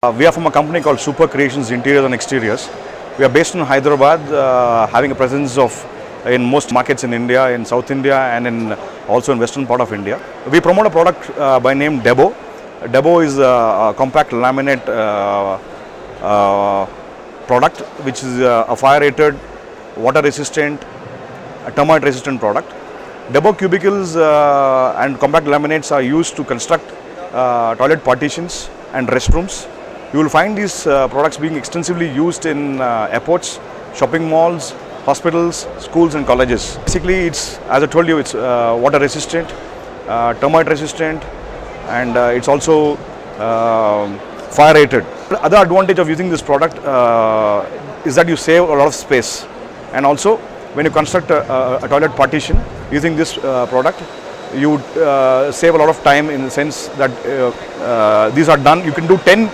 We are from a company called Super Creations Interiors and Exteriors. We are based in Hyderabad, having a presence in most markets in India, in South India and also in western part of India. We promote a product by name Debo. Debo is a compact laminate product which is a fire rated, water resistant, termite resistant product. Debo cubicles and compact laminates are used to construct toilet partitions and restrooms. You will find these products being extensively used in airports, shopping malls, hospitals, schools and colleges. Basically, it's, as I told you, it's water resistant, termite resistant, and it's also fire rated. The other advantage of using this product is that you save a lot of space, and also when you construct a toilet partition using this product, you would save a lot of time in the sense that these are done. You can do 10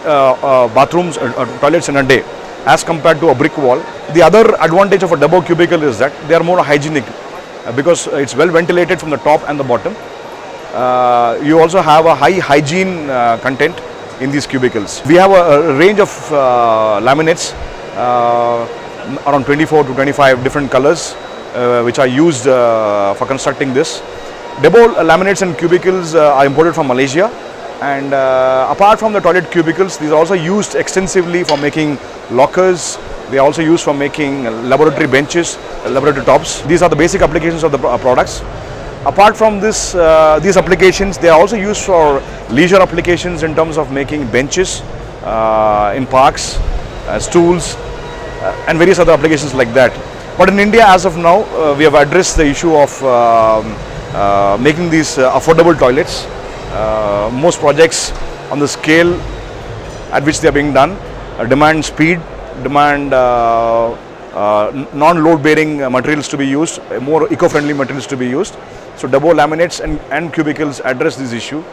bathrooms or toilets in a day as compared to a brick wall. The other advantage of a Debo cubicle is that they are more hygienic because it's well ventilated from the top and the bottom. You also have a high hygiene content in these cubicles. We have a range of laminates, around 24 to 25 different colors which are used for constructing this. Debo laminates and cubicles are imported from Malaysia, and apart from the toilet cubicles, these are also used extensively for making lockers. They are also used for making laboratory benches, laboratory tops. These are the basic applications of the products. Apart from this, these applications, they are also used for leisure applications in terms of making benches in parks, stools, and various other applications like that. But in India, as of now, we have addressed the issue of making these affordable toilets. Most projects on the scale at which they are being done demand speed, demand non-load bearing materials to be used, more eco-friendly materials to be used. So Debo laminates and cubicles address this issue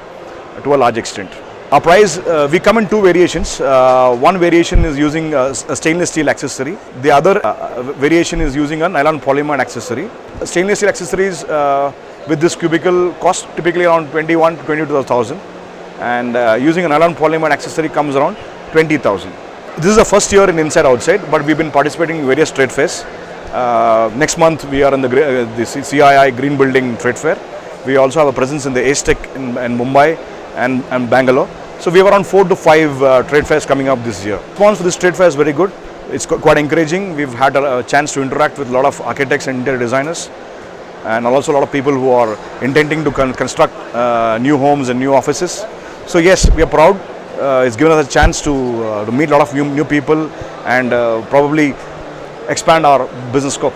to a large extent. Our price, we come in two variations. One variation is using a stainless steel accessory. The other variation is using a nylon polymer accessory. Stainless steel accessories with this cubicle cost typically around 21 to 22,000, and using a nylon polymer accessory comes around 20,000. This is the first year in Inside Outside, but we've been participating in various trade fairs. Next month we are in the CII Green Building Trade Fair. We also have a presence in the ASTEC in Mumbai and Bangalore. So we have around 4 to 5 trade fairs coming up this year. Response for this trade fair is very good. It's quite encouraging. We've had a chance to interact with a lot of architects and interior designers, and also a lot of people who are intending to construct new homes and new offices. So yes, we are proud. It's given us a chance to meet a lot of new people and probably expand our business scope.